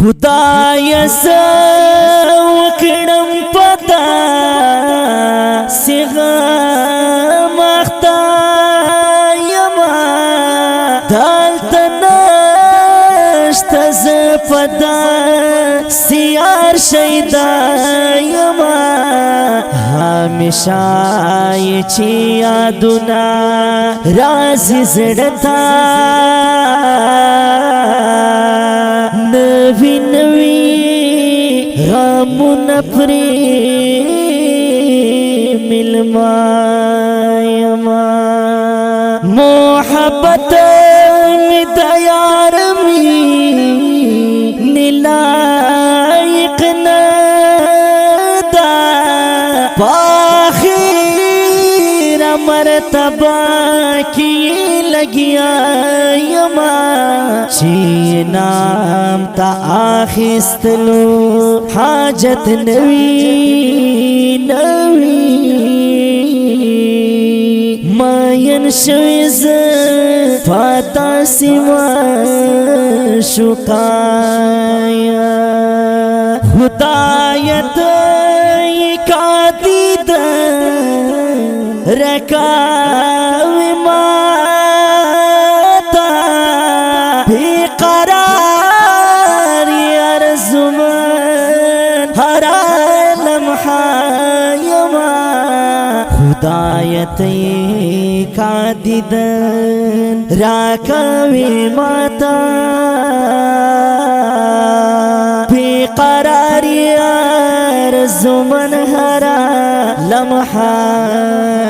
خدای سوکړم پتا سیغه مختا یما دالت نشت ز پدا سیار شیدا یما همیشه چی یادونا رازی زړتا نوی نوی غمون پری ملما یما محبت می دیار می نلائق ندا پاخیر مرتبہ کی لگیا یما چی نام تا آخستلو حاجت نوی نوی ماین شویز فاتا سوا شکایا خدایت کا دید رکاوی ماتا بی قرار ارزمان ہر لمحہ یما خدایت کا دیدن راکاوی ماتا بی قرار ارزمان ہر لمحہ